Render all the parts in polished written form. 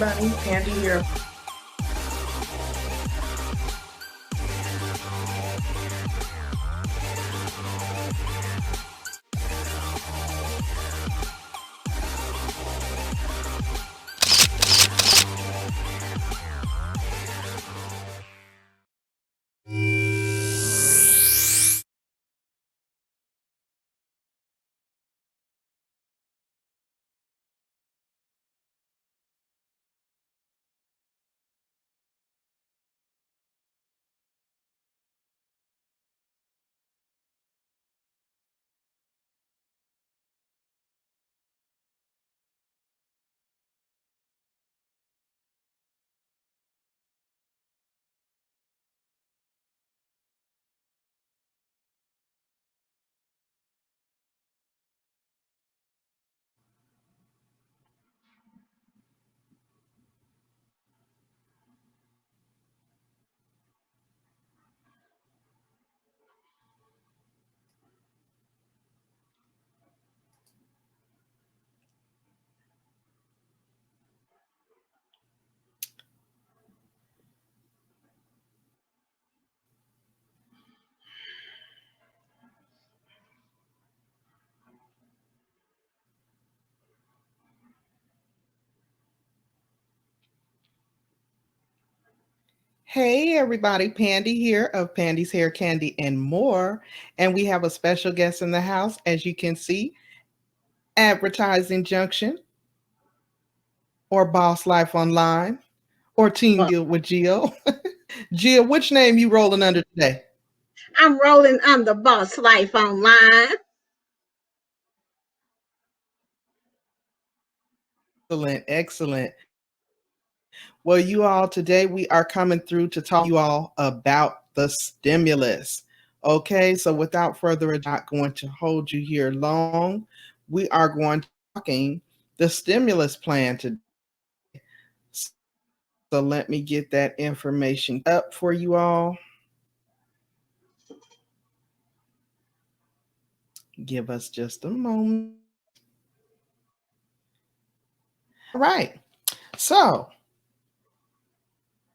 everybody. Pandi here. Hey everybody, Pandi here of Pandi's Hair Candy and More. And we have a special guest in the house, as you can see, Advertising Junction or Boss Life Online or Team Well, Deal with Gio. Gio, which name you rolling under today? I'm rolling on the Boss Life Online. Excellent, excellent. Well, you all, today we are coming through to talk to you all about the stimulus. Okay, so without further ado, I'm not going to hold you here long. We are going to be talking the stimulus plan today. So let me get that information up for you all. Give us just a moment. All right. So,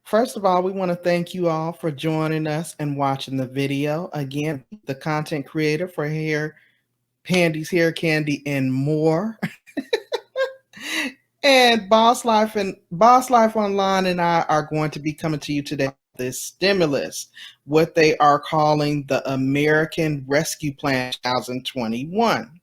first of all, we want to thank you all for joining us and watching the video. Again, the content creator for Pandi's Hair Candy and More. And Boss Life Online and I are going to be coming to you today with this stimulus, what they are calling the American Rescue Plan 2021.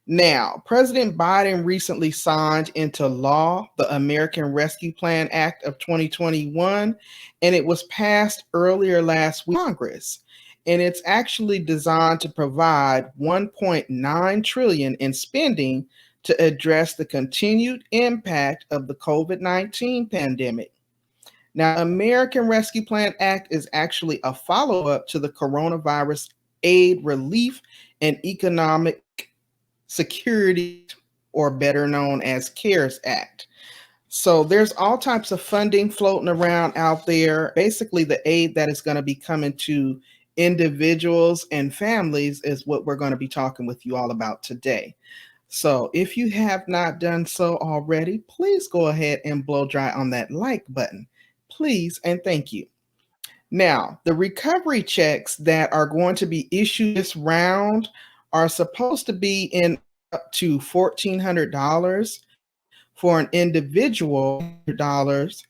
Now, President Biden recently signed into law the American Rescue Plan Act of 2021, and it was passed earlier last week in Congress. And it's actually designed to provide 1.9 trillion in spending to address the continued impact of the COVID-19 pandemic. Now, American Rescue Plan Act is actually a follow-up to the Coronavirus Aid, Relief, and Economic Security, or better known as CARES Act. So there's all types of funding floating around out there. Basically, the aid that is going to be coming to individuals and families is what we're going to be talking with you all about today. So if you have not done so already, please go ahead and blow dry on that like button. Please and thank you. Now, the recovery checks that are going to be issued this round are supposed to be in up to $1,400 for an individual, dollars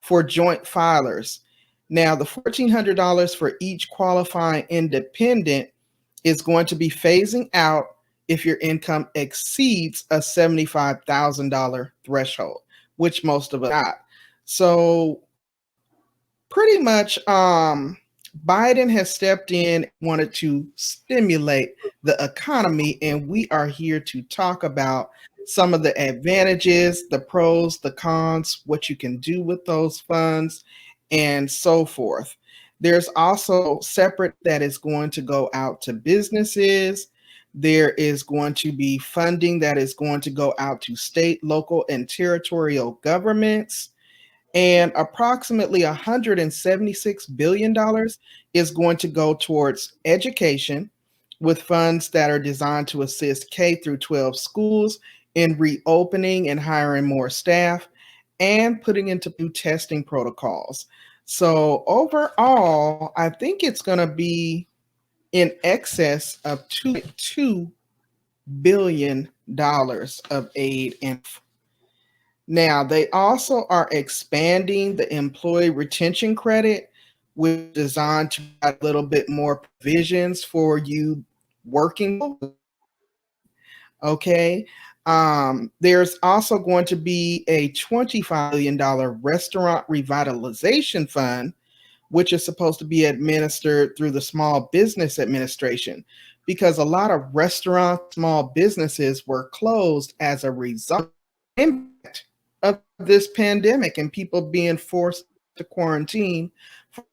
for joint filers. Now, the $1,400 for each qualifying independent is going to be phasing out if your income exceeds a $75,000 threshold, which most of us got. So pretty much Biden has stepped in, wanted to stimulate the economy, and we are here to talk about some of the advantages, the pros, the cons, what you can do with those funds, and so forth. There's also separate that is going to go out to businesses. There is going to be funding that is going to go out to state, local, and territorial governments, and approximately $176 billion is going to go towards education, with funds that are designed to assist K through 12 schools in reopening and hiring more staff and putting into new testing protocols. So overall, I think it's going to be in excess of $2.2 billion of aid. And now they also are expanding the employee retention credit, which is designed to provide a little bit more provisions for you working. Okay. There's also going to be a $25 million restaurant revitalization fund, which is supposed to be administered through the Small Business Administration, because a lot of restaurants, small businesses were closed as a result of this pandemic and people being forced to quarantine for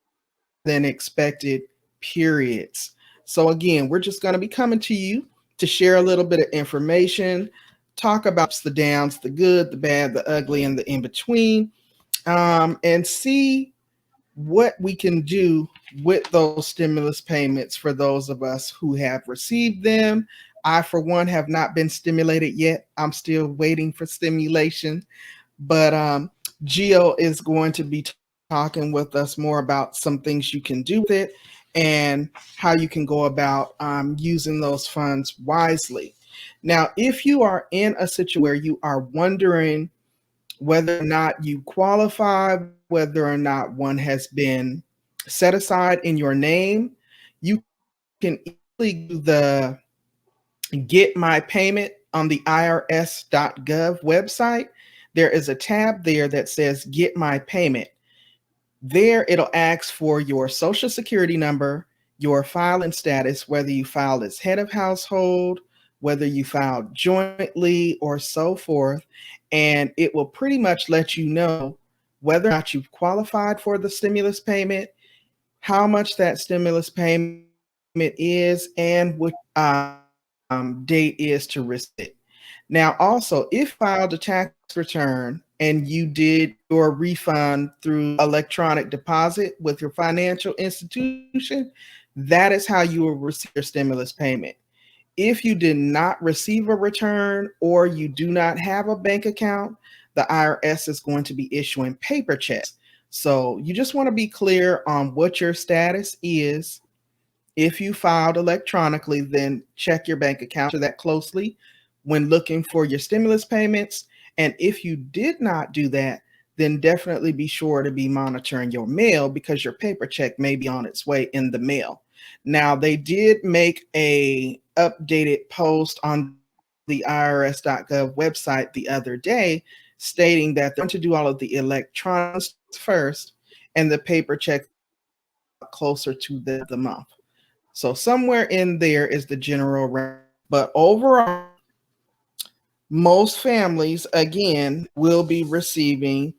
than expected periods. So again, we're just going to be coming to you to share a little bit of information, talk about the downs, the good, the bad, the ugly, and the in between, and see what we can do with those stimulus payments for those of us who have received them. I, for one, have not been stimulated yet. I'm still waiting for stimulation. But Gio is going to be talking with us more about some things you can do with it and how you can go about using those funds wisely. Now, if you are in a situation where you are wondering whether or not you qualify, whether or not one has been set aside in your name, you can easily do the Get My Payment on the IRS.gov website. There is a tab there that says Get My Payment. There, it'll ask for your social security number, your filing status, whether you filed as head of household, whether you filed jointly, or so forth. And it will pretty much let you know whether or not you've qualified for the stimulus payment, how much that stimulus payment is, and what date is to receive it. Now, also, if you filed a tax return and you did your refund through electronic deposit with your financial institution, that is how you will receive your stimulus payment. If you did not receive a return or you do not have a bank account, the IRS is going to be issuing paper checks. So you just want to be clear on what your status is. If you filed electronically, then check your bank account for that closely when looking for your stimulus payments. And if you did not do that, then definitely be sure to be monitoring your mail because your paper check may be on its way in the mail. Now, they did make a updated post on the IRS.gov website the other day stating that they're going to do all of the electronic first and the paper check closer to the month. So somewhere in there is the general range. But overall, most families, again, will be receiving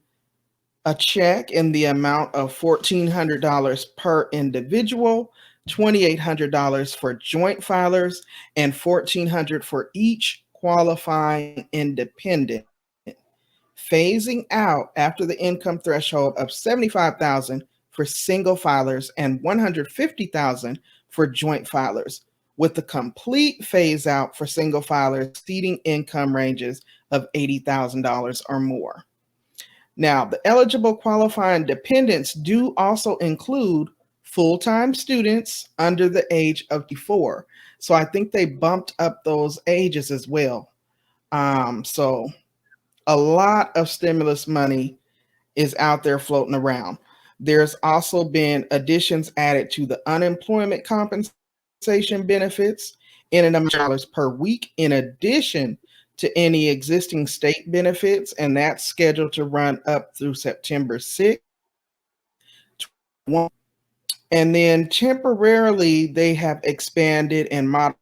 a check in the amount of $1,400 per individual, $2,800 for joint filers, and $1,400 for each qualifying independent, phasing out after the income threshold of $75,000 for single filers and $150,000 for joint filers, with the complete phase out for single filers exceeding income ranges of $80,000 or more. Now, the eligible qualifying dependents do also include full-time students under the age of 24. So I think they bumped up those ages as well. So a lot of stimulus money is out there floating around. There's also been additions added to the unemployment compensation benefits in an amount of $dollars per week, in addition to any existing state benefits, and that's scheduled to run up through September 6th. And then temporarily, they have expanded and modified.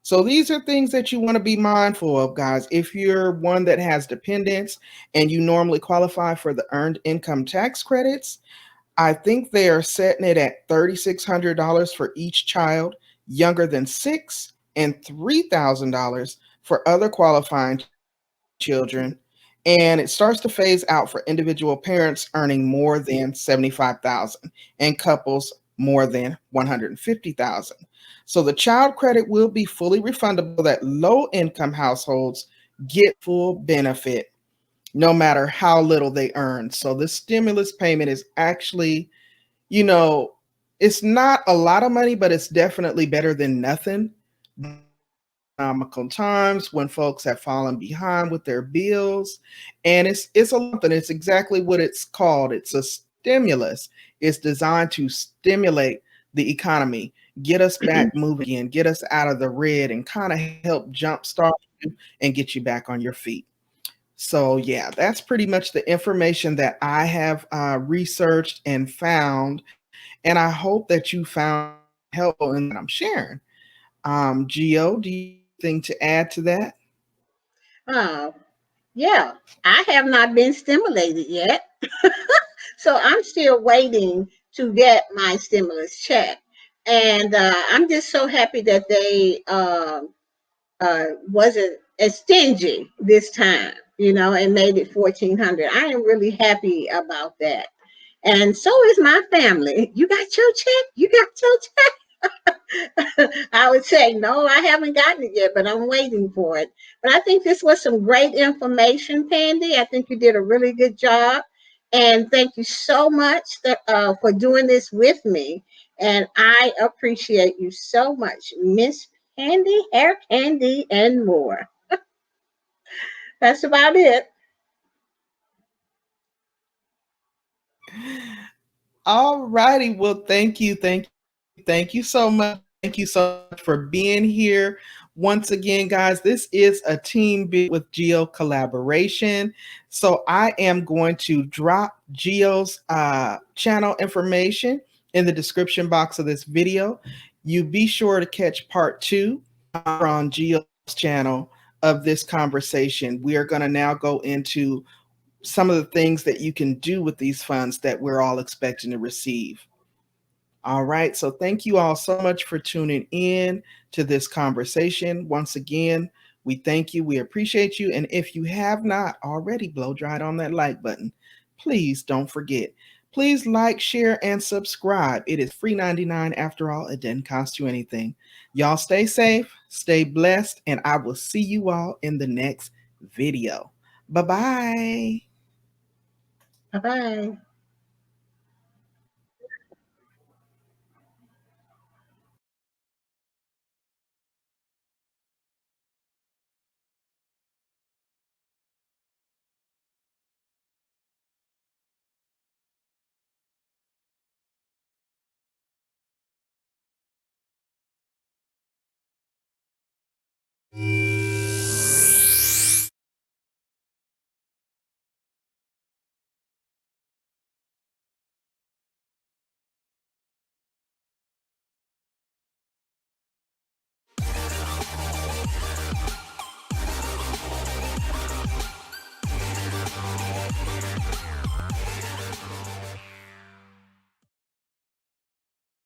So these are things that you want to be mindful of, guys. If you're one that has dependents and you normally qualify for the earned income tax credits, I think they are setting it at $3,600 for each child younger than 6 and $3,000 for other qualifying children. And it starts to phase out for individual parents earning more than $75,000 and couples more than 150,000. So the child credit will be fully refundable that low income households get full benefit no matter how little they earn. So the stimulus payment is actually, you know, it's not a lot of money, but it's definitely better than nothing economical times when folks have fallen behind with their bills. And it's a something. It's exactly what it's called. It's a stimulus. It's designed to stimulate the economy, get us back moving again, get us out of the red, and kind of help jumpstart you and get you back on your feet. So yeah, that's pretty much the information that I have researched and found, and I hope that you found helpful in that I'm sharing. Geo, do you have anything to add to that? Oh, yeah. I have not been stimulated yet. So I'm still waiting to get my stimulus check. And I'm just so happy that they wasn't as stingy this time, and made it 1,400. I am really happy about that. And so is my family. You got your check? You got your check? I would say, no, I haven't gotten it yet, but I'm waiting for it. But I think this was some great information, Pandy. I think you did a really good job. And thank you so much for doing this with me. And I appreciate you so much, Miss Candy, Hair Candy, and more. That's about it. All righty. Well, thank you so much. Thank you so much for being here. Once again, guys, this is a team build with Geo collaboration. So I am going to drop Geo's channel information in the description box of this video. You be sure to catch part two on Geo's channel of this conversation. We are going to now go into some of the things that you can do with these funds that we're all expecting to receive. All right. So thank you all so much for tuning in to this conversation. Once again, we thank you. We appreciate you. And if you have not already blow dried on that like button, please don't forget. Please like, share, and subscribe. It is free 99 after all. It didn't cost you anything. Y'all stay safe, stay blessed, and I will see you all in the next video. Bye bye. Bye bye.